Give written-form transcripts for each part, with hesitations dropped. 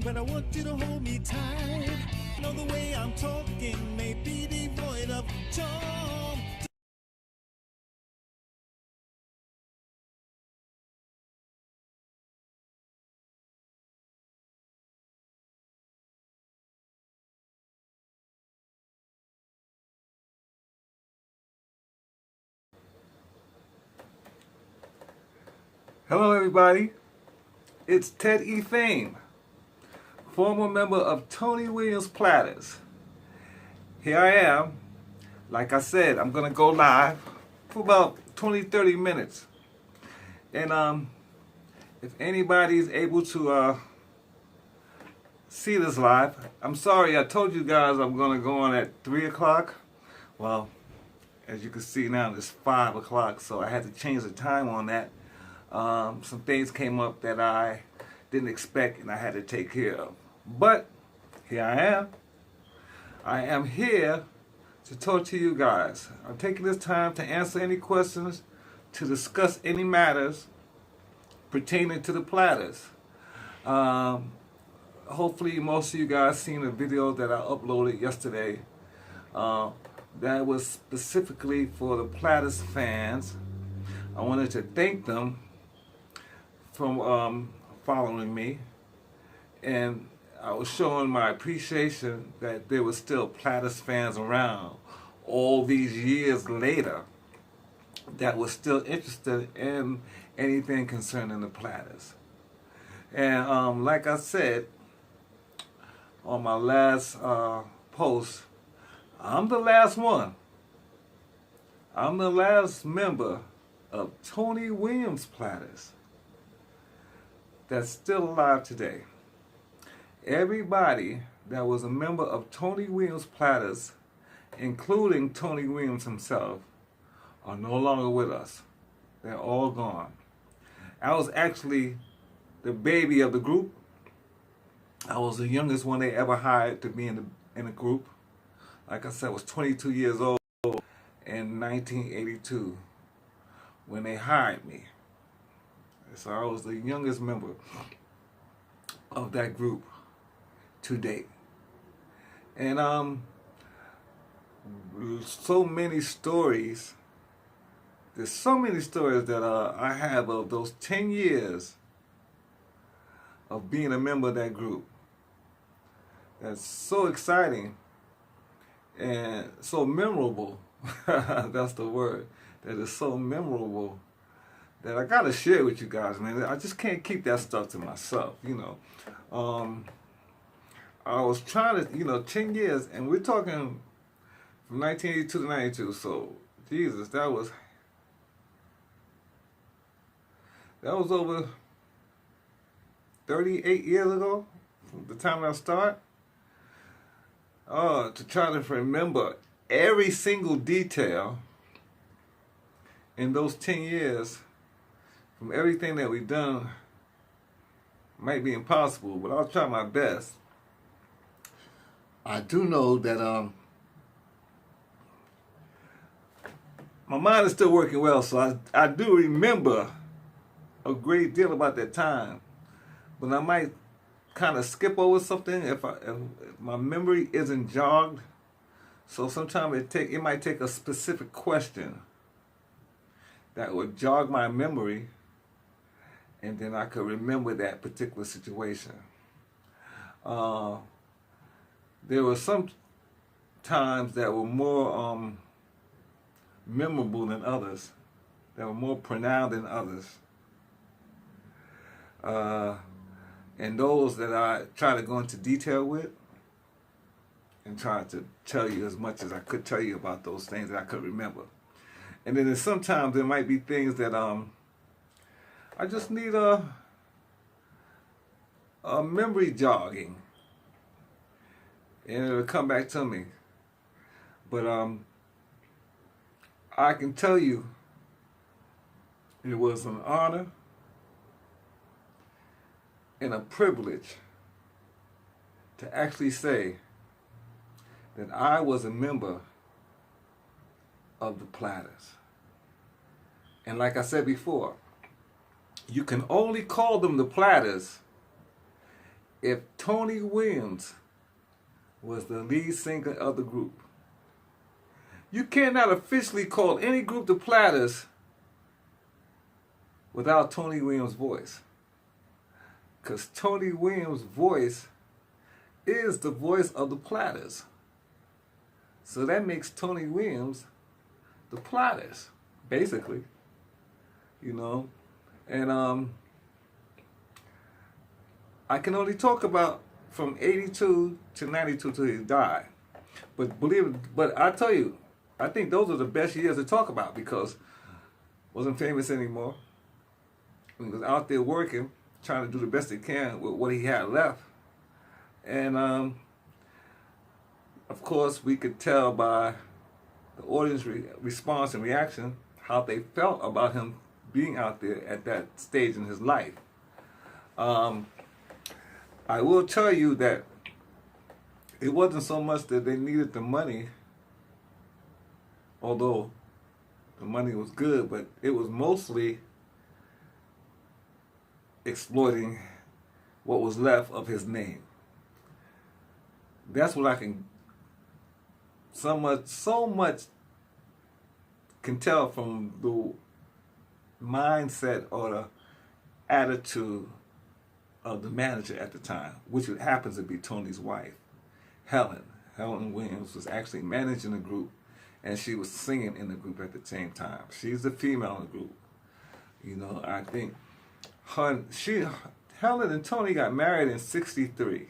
but I want you to hold me tight. Know the way I'm talking may be devoid of charm. Hello everybody, it's Ted E. Fame, former member of Tony Williams Platters. Here I am. Like I said, I'm going to go live for about 20-30 minutes. And if anybody is able to see this live, I'm sorry, I told you guys I'm going to go on at 3 o'clock. Well, as you can see now, it's 5 o'clock, so I had to change the time on that. Some things came up that I didn't expect and I had to take care of. But here I am. I am here to talk to you guys. I'm taking this time to answer any questions, to discuss any matters pertaining to the Platters. Hopefully most of you guys seen the video that I uploaded yesterday. That was specifically for the Platters fans. I wanted to thank them from following me, and I was showing my appreciation that there were still Platters fans around all these years later that was still interested in anything concerning the Platters. And like I said on my last post, I'm the last one. I'm the last member of Tony Williams Platters that's still alive today. Everybody that was a member of Tony Williams Platters, including Tony Williams himself, are no longer with us. They're all gone. I was actually the baby of the group. I was the youngest one they ever hired to be in the group. Like I said, I was 22 years old in 1982 when they hired me. So I was the youngest member of that group to date. And so many stories. There's so many stories that I have of those 10 years of being a member of that group. That's so exciting and so memorable. That's the word. That is so memorable that I gotta share with you guys, man. I just can't keep that stuff to myself, you know. I was trying to, 10 years, and we're talking from 1982 to 92, so, Jesus, that was over 38 years ago, from the time I started. To try to remember every single detail in those 10 years, from everything that we've done, might be impossible, but I'll try my best. I do know that my mind is still working well, so I do remember a great deal about that time, but I might kind of skip over something if my memory isn't jogged. So sometimes it might take a specific question that would jog my memory, and then I could remember that particular situation. There were some times that were more memorable than others, that were more pronounced than others. And those that I try to go into detail with and try to tell you as much as I could tell you about those things that I could remember. And then sometimes there might be things that I just need a memory jogging, and it'll come back to me. But I can tell you it was an honor and a privilege to actually say that I was a member of the Platters. And like I said before, you can only call them the Platters if Tony Williams was the lead singer of the group, you cannot officially call any group the Platters without Tony Williams' voice. Because Tony Williams' voice is the voice of the Platters. So that makes Tony Williams the Platters, basically. You know? And I can only talk about from 82 to 92 till he died. But I tell you, I think those are the best years to talk about because wasn't famous anymore. He was out there working, trying to do the best he can with what he had left. And of course, we could tell by the audience response and reaction how they felt about him being out there at that stage in his life. I will tell you that it wasn't so much that they needed the money, although the money was good, but it was mostly exploiting what was left of his name. That's what I can so much can tell from the mindset or the attitude of the manager at the time, which happens to be Tony's wife, Helen. Helen Williams was actually managing the group, and she was singing in the group at the same time. She's the female in the group. You know, I think Helen and Tony got married in '63.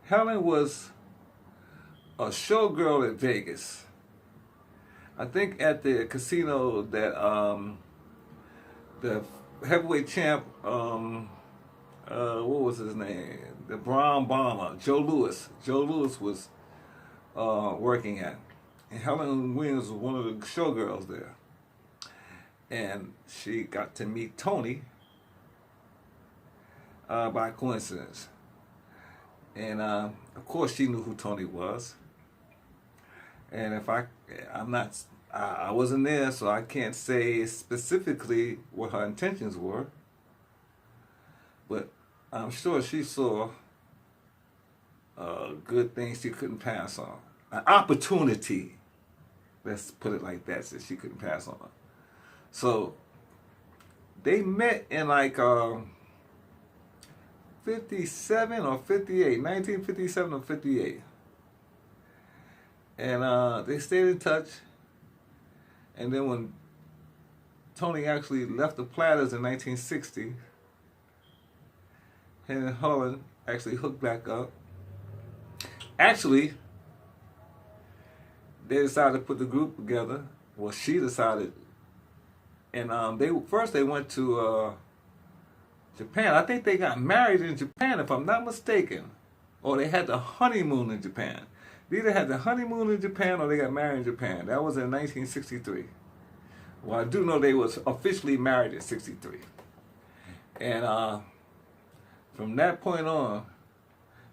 Helen was a showgirl at Vegas. I think at the casino that the heavyweight champ, what was his name? The Brown Bomber, Joe Louis. Joe Louis was working at. And Helen Williams was one of the showgirls there. And she got to meet Tony by coincidence. And of course she knew who Tony was. And if I wasn't there, so I can't say specifically what her intentions were. But I'm sure she saw good things she couldn't pass on. An opportunity, let's put it like that, that she couldn't pass on. So they met in like 57 or 58, 1957 or 58. And they stayed in touch. And then when Tony actually left the Platters in 1960, him and Helen actually hooked back up. Actually, they decided to put the group together. Well, she decided. And they went to Japan. I think they got married in Japan, if I'm not mistaken. Or they had the honeymoon in Japan. They either had the honeymoon in Japan or they got married in Japan. That was in 1963. Well, I do know they was officially married in '63. And from that point on,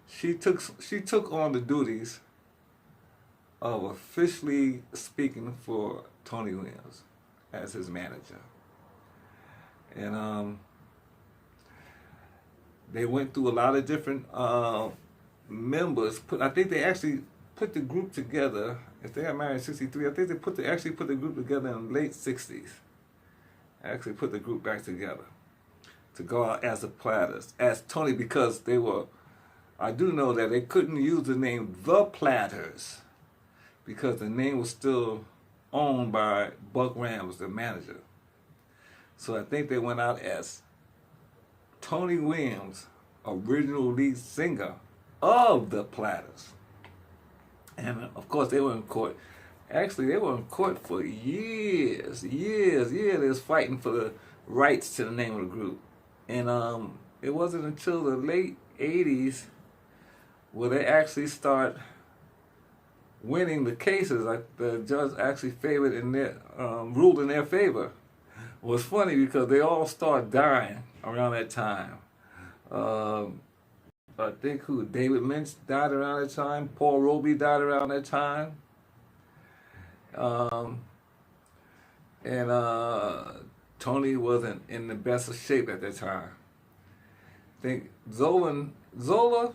she took on the duties of officially speaking for Tony Williams as his manager. And they went through a lot of different members. I think they actually put the group together. If they got married in '63, I think they actually put the group together in the late '60s. Actually put the group back together to go out as the Platters, as Tony, because they were. I do know that they couldn't use the name The Platters because the name was still owned by Buck Rams, the manager. So I think they went out as Tony Williams, original lead singer of the Platters. And of course they were in court. Actually, they were in court for years. They was fighting for the rights to the name of the group. And it wasn't until the late '80s where they actually start winning the cases. Like the judge actually favored in their ruled in their favor. It was funny because they all start dying around that time. I think David Lynch died around that time. Paul Roby died around that time. And Tony wasn't in the best of shape at that time. think Zola,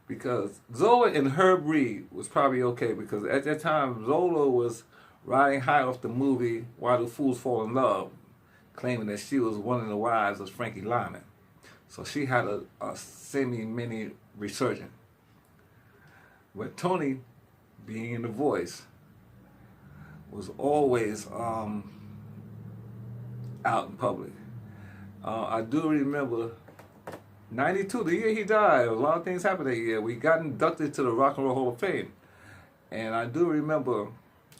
because Zola and Herb Reed was probably okay, because at that time Zola was riding high off the movie Why Do Fools Fall in Love, claiming that she was one of the wives of Frankie Lyman. So she had a semi-mini resurgence. But Tony, being in The Voice, was always out in public. I do remember 92, the year he died. A lot of things happened that year. We got inducted to the Rock and Roll Hall of Fame. And I do remember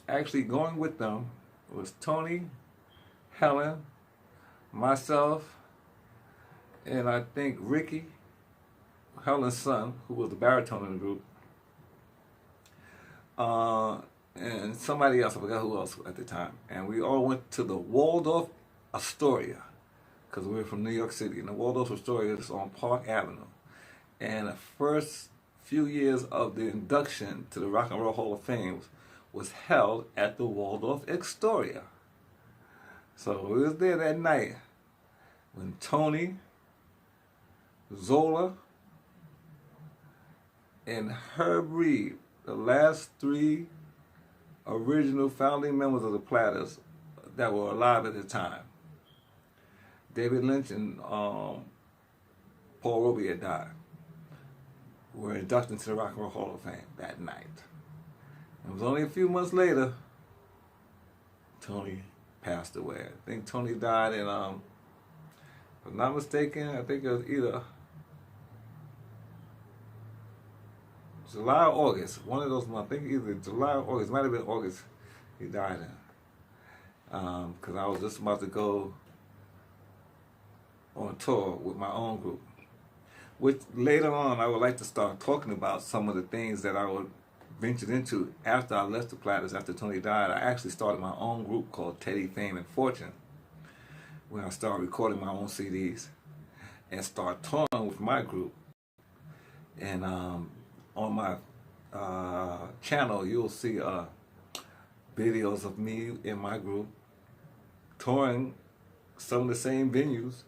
actually going with them. It was Tony, Helen, myself, and I think Ricky, Helen's son, who was the baritone in the group, and somebody else, I forgot who else at the time. And we all went to the Waldorf Astoria, because we were from New York City. And the Waldorf Astoria is on Park Avenue. And the first few years of the induction to the Rock and Roll Hall of Fame was held at the Waldorf Astoria. So we was there that night when Tony, Zola, and Herb Reed, the last three original founding members of the Platters that were alive at the time. David Lynch and Paul Roby had died. Were inducted into the Rock and Roll Hall of Fame that night. It was only a few months later, Tony passed away. I think Tony died in, if I'm not mistaken, I think it was either July or August, one of those months. I think either July or August, might have been August he died in. Because I was just about to go on tour with my own group. Which later on I would like to start talking about some of the things that I would venture into after I left the Platters, after Tony died. I actually started my own group called Teddy, Fame, and Fortune, where I started recording my own CDs and start touring with my group. And on my channel, you'll see videos of me in my group touring some of the same venues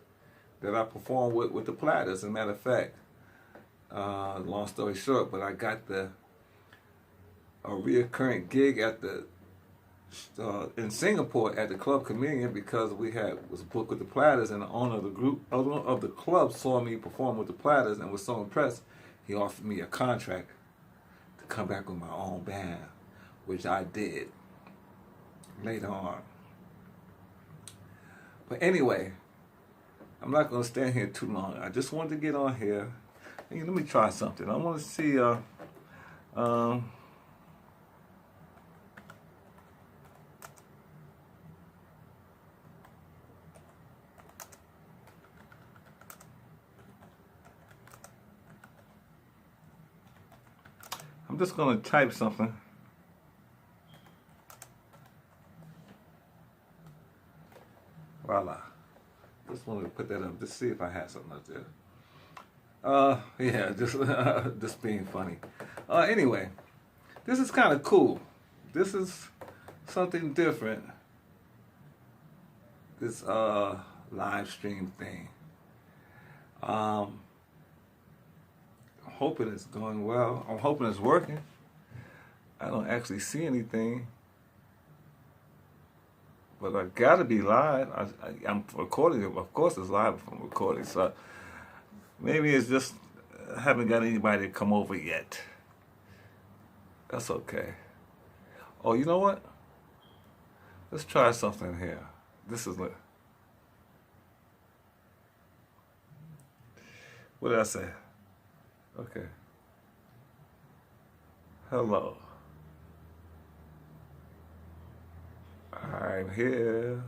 that I performed with the Platters. As a matter of fact, long story short, but I got a reoccurring gig at the in Singapore at the Club Chameleon, because was booked with the Platters, and the owner of the club saw me perform with the Platters and was so impressed, he offered me a contract to come back with my own band, which I did later on. But anyway, I'm not going to stand here too long. I just wanted to get on here. Hey, let me try something. I want to see. I'm just going to type something. Voila. Just wanted to put that up, just see if I had something up there. Yeah, just being funny. Anyway, this is kind of cool. This is something different. This live stream thing. I'm hoping it's going well. I'm hoping it's working. I don't actually see anything. But I gotta be live. I'm recording it. Of course it's live if I'm recording. So maybe it's just I haven't got anybody to come over yet. That's okay. Oh, you know what? Let's try something here. This is what did I say? Okay. Hello. I'm here.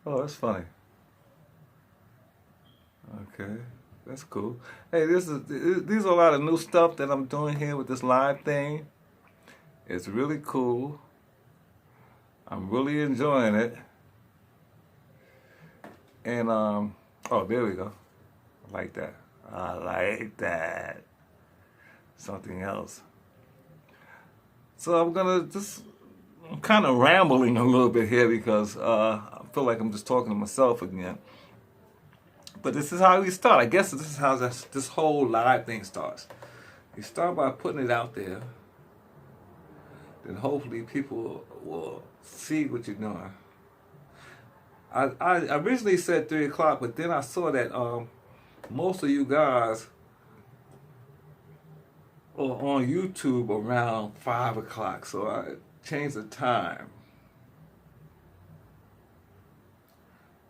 Oh, that's funny. Okay, that's cool. Hey, these are a lot of new stuff that I'm doing here with this live thing. It's really cool. I'm really enjoying it. And oh, there we go. I like that. I like that. Something else. So I'm kind of rambling a little bit here because for feel like I'm just talking to myself again. But this is how we start. I guess this is how this whole live thing starts. You start by putting it out there. Then hopefully people will see what you're doing. I originally said 3 o'clock, but then I saw that most of you guys are on YouTube around 5 o'clock. So I changed the time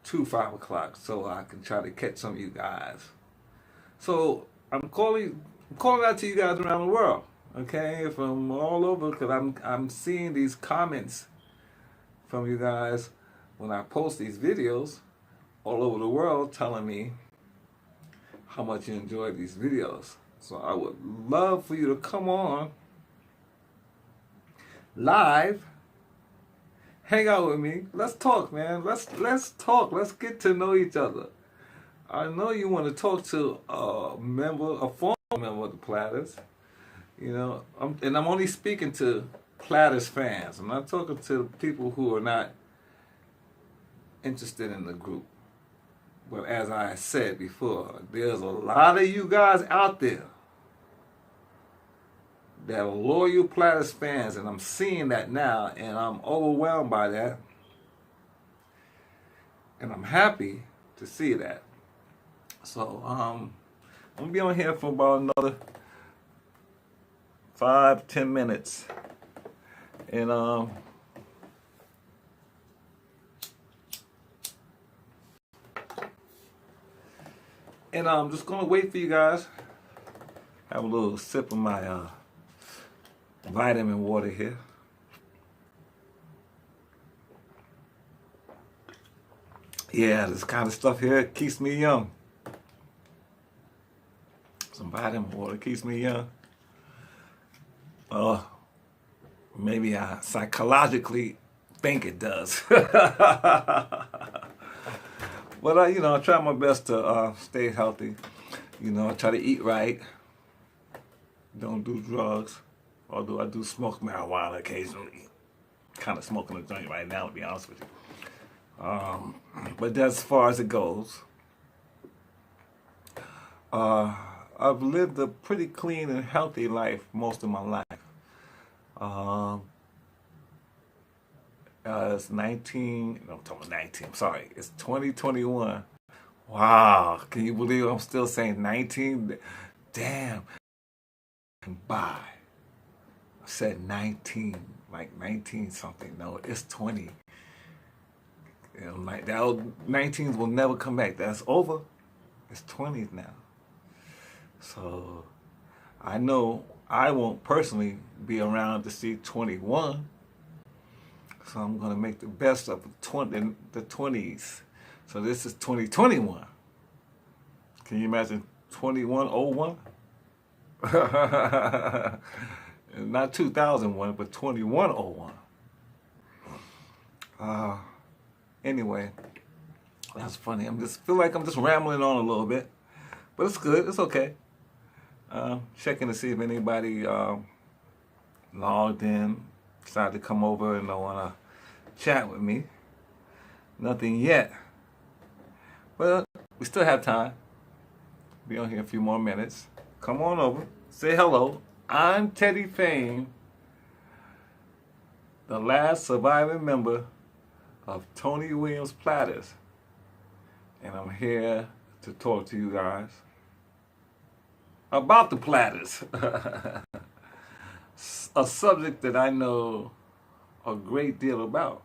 to 5 o'clock so I can try to catch some of you guys. So I'm calling out to you guys around the world, okay, from all over, because I'm seeing these comments from you guys when I post these videos all over the world telling me how much you enjoy these videos. So I would love for you to come on live, hang out with me. Let's talk, man. Let's talk. Let's get to know each other. I know you want to talk to a former member of the Platters. You know, I'm only speaking to Platters fans. I'm not talking to people who are not interested in the group. But as I said before, there's a lot of you guys out there that are loyal Platters fans, and I'm seeing that now, and I'm overwhelmed by that. And I'm happy to see that. So, I'm going to be on here for about another 5-10 minutes. And, I'm just going to wait for you guys. Have a little sip of my vitamin water here. Yeah, this kind of stuff here keeps me young. Some vitamin water keeps me young. Maybe I psychologically think it does. But I try my best to stay healthy. I try to eat right. Don't do drugs. Although I do smoke marijuana occasionally. Kind of smoking a joint right now, to be honest with you. But that's as far as it goes. I've lived a pretty clean and healthy life most of my life. It's 19, no, I'm talking 19, I'm sorry, it's 2021. Wow, can you believe I'm still saying 19? Damn. Bye. I said 19, like 19 something. No, it's 20. Like that old 19s will never come back. That's over. It's 20s now. So I know I won't personally be around to see 21. So I'm going to make the best of the 20s. So this is 2021. Can you imagine 2101? Not 2001, but 2101. Anyway, that's funny. Feel like I'm just rambling on a little bit. But it's good. It's okay. Checking to see if anybody logged in, decided to come over and want to chat with me. Nothing yet. Well, we still have time. Be on here a few more minutes. Come on over. Say hello. I'm Teddy Fame, the last surviving member of Tony Williams Platters. And I'm here to talk to you guys about the Platters. A subject that I know a great deal about,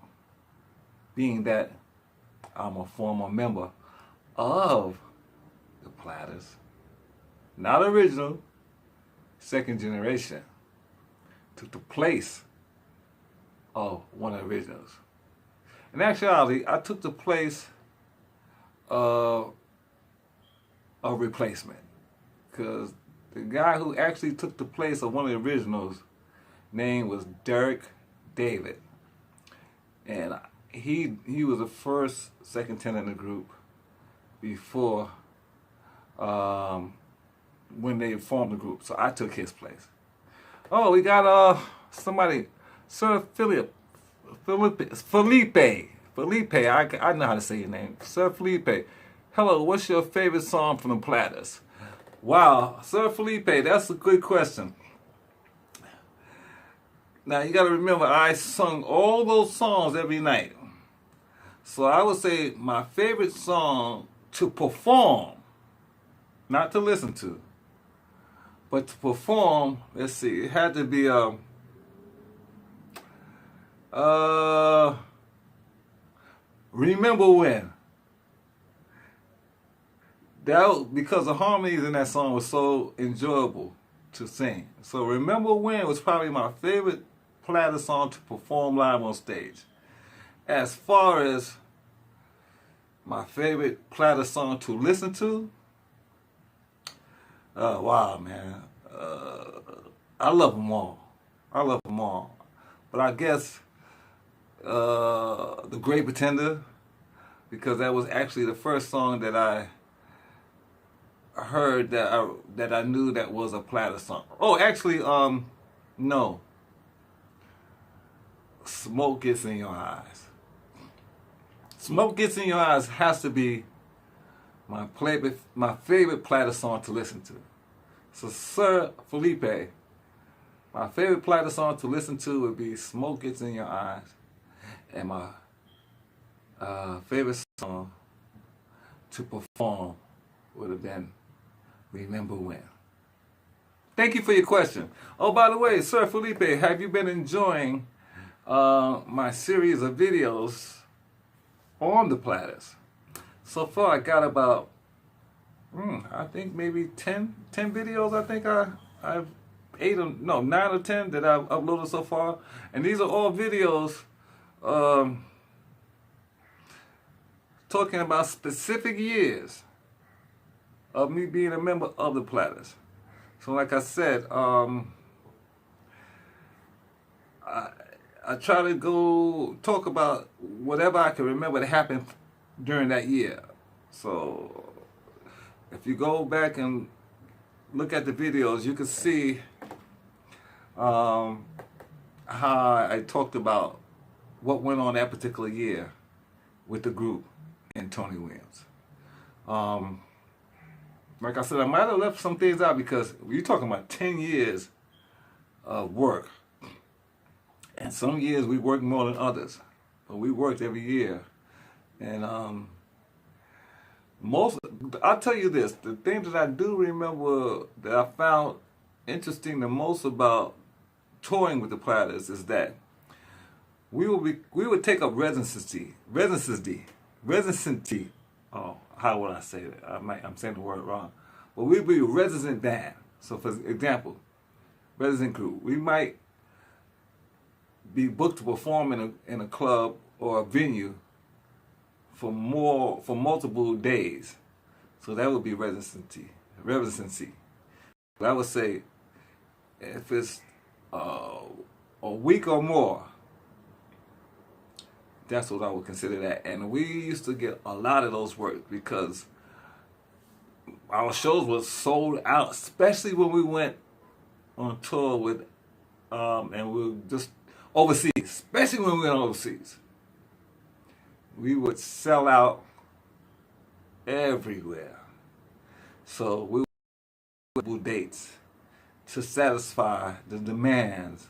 being that I'm a former member of the Platters. Not original, second generation. Took the place of one of the originals. In actuality, I took the place of a replacement. Because the guy who actually took the place of one of the originals, name was Derek David. And he was the first second tenant in the group before when they formed the group. So I took his place. Oh, we got somebody, Sir Felipe Felipe, I know how to say your name. Sir Felipe. Hello, what's your favorite song from the Platters? Wow, Sir Felipe, that's a good question. Now, you got to remember, I sung all those songs every night. So I would say my favorite song to perform, not to listen to, but to perform, let's see, it had to be Remember When. Because the harmonies in that song was so enjoyable to sing. So Remember When was probably my favorite Platter song to perform live on stage. As far as my favorite Platter song to listen to, wow, man. I love them all. I love them all. But I guess The Great Pretender, because that was actually the first song that I heard that I knew that was a Platter song. Oh, actually, no. Smoke Gets in Your Eyes. Smoke Gets in Your Eyes has to be my favorite Platter song to listen to. So, Sir Felipe, my favorite Platter song to listen to would be Smoke Gets in Your Eyes. And my favorite song to perform would have been Remember When. Thank you for your question. Oh, by the way, Sir Felipe, have you been enjoying my series of videos on the Platters? So far, I got about, I think maybe 10 videos. I think I've 9 or 10 that I've uploaded so far. And these are all videos talking about specific years of me being a member of the Platters. So like I said, I try to go talk about whatever I can remember that happened during that year. So if you go back and look at the videos, you can see how I talked about what went on that particular year with the group and Tony Williams. Like I said, I might have left some things out because you're talking about 10 years of work. And some years we worked more than others. But we worked every year. And I'll tell you this, the thing that I do remember that I found interesting the most about touring with the Platters is that we would take up residency. Oh, how would I say that? I'm saying the word wrong. But we'd be a resident band. So for example, resident crew. We might be booked to perform in a club or a venue for multiple days. So that would be residency. But I would say if it's a week or more, that's what I would consider that. And we used to get a lot of those work because our shows were sold out, especially when we went on tour with and we were just overseas, especially when we went overseas. We would sell out everywhere. So we would do dates to satisfy the demands.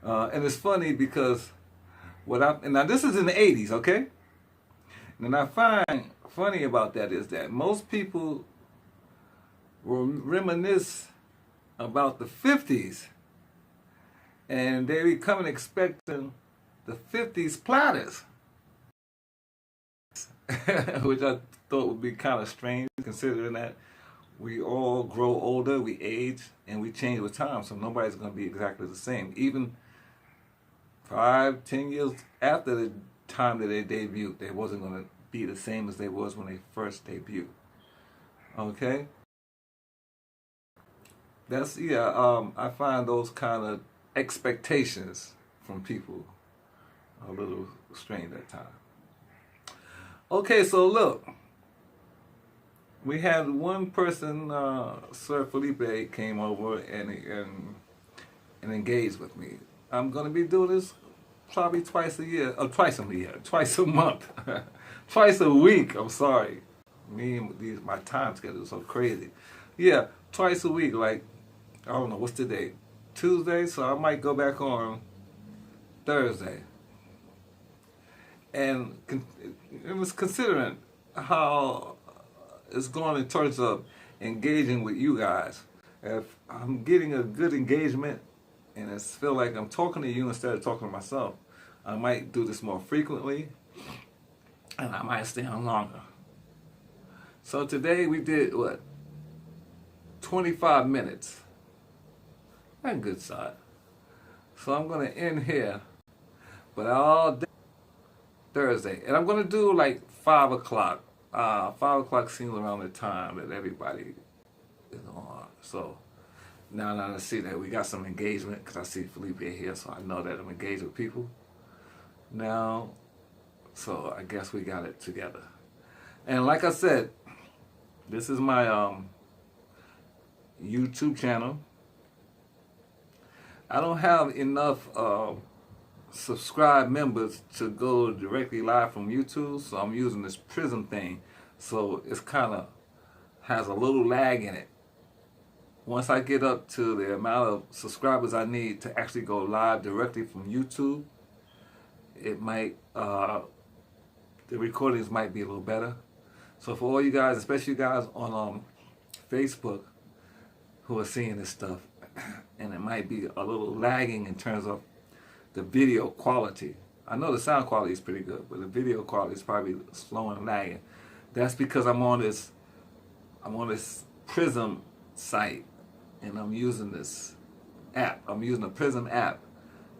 And it's funny because now this is in the 80s, okay? And I find funny about that is that most people will reminisce about the 50s and they be coming expecting the 50s Platters. Which I thought would be kind of strange considering that we all grow older, we age, and we change with time, so nobody's going to be exactly the same. Even 5-10 years after the time that they debuted, they wasn't going to be the same as they was when they first debuted. Okay? I find those kind of expectations from people a little strange at times. Okay, so look, we had one person, Sir Felipe, came over and engaged with me. I'm going to be doing this probably twice a year, or twice a year, twice a month, twice a week. I'm sorry. Me and my time schedule is so crazy. Yeah, twice a week. Like, I don't know, what's today? Tuesday, so I might go back on Thursday. And it was considering how it's going in terms of engaging with you guys. If I'm getting a good engagement and I feel like I'm talking to you instead of talking to myself, I might do this more frequently and I might stay on longer. So today we did, 25 minutes. That's a good side. So I'm going to end here, but all day Thursday. And I'm going to do like 5 o'clock. 5 o'clock seems around the time that everybody is on. So now I see that we got some engagement because I see Felipe here, so I know that I'm engaged with people now. So I guess we got it together. And like I said, this is my YouTube channel. I don't have enough subscribed members to go directly live from YouTube, so I'm using this Prism thing. So it's kind of has a little lag in it. Once I get up to the amount of subscribers I need to actually go live directly from YouTube, it might the recordings might be a little better. So for all you guys, especially you guys on Facebook who are seeing this stuff, and it might be a little lagging in terms of the video quality. I know the sound quality is pretty good, but the video quality is probably slow and lagging. That's because I'm on this Prism site, and I'm using this app. I'm using a Prism app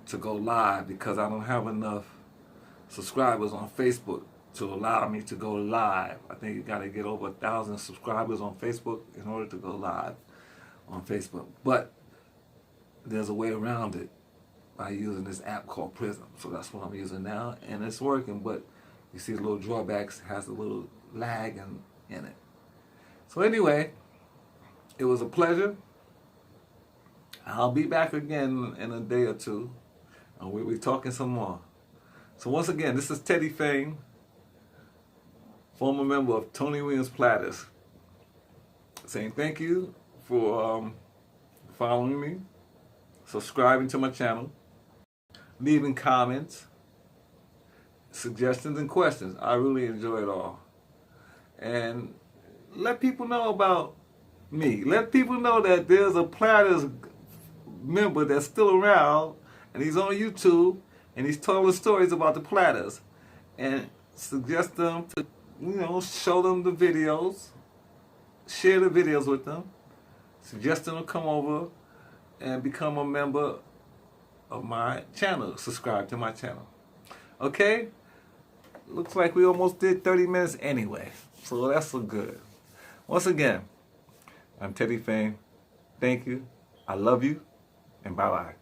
to go live because I don't have enough subscribers on Facebook to allow me to go live. I think you got to get over 1,000 subscribers on Facebook in order to go live on Facebook. But there's a way around it by using this app called Prism. So that's what I'm using now, and it's working, but you see the little drawbacks, has a little lag in it. So anyway, it was a pleasure. I'll be back again in a day or two, and we'll be talking some more. So once again, this is Teddy Fame, former member of Tony Williams Platters, saying thank you for following me, subscribing to my channel, leaving comments, suggestions, and questions. I really enjoy it all. And let people know about me. Let people know that there's a Platters member that's still around, and he's on YouTube, and he's telling stories about the Platters. And suggest them to, show them the videos, share the videos with them, suggest them to come over and become a member of my channel, subscribe to my channel. Okay? Looks like we almost did 30 minutes anyway, so that's so good. Once again, I'm Teddy Fame. Thank you. I love you, and bye-bye.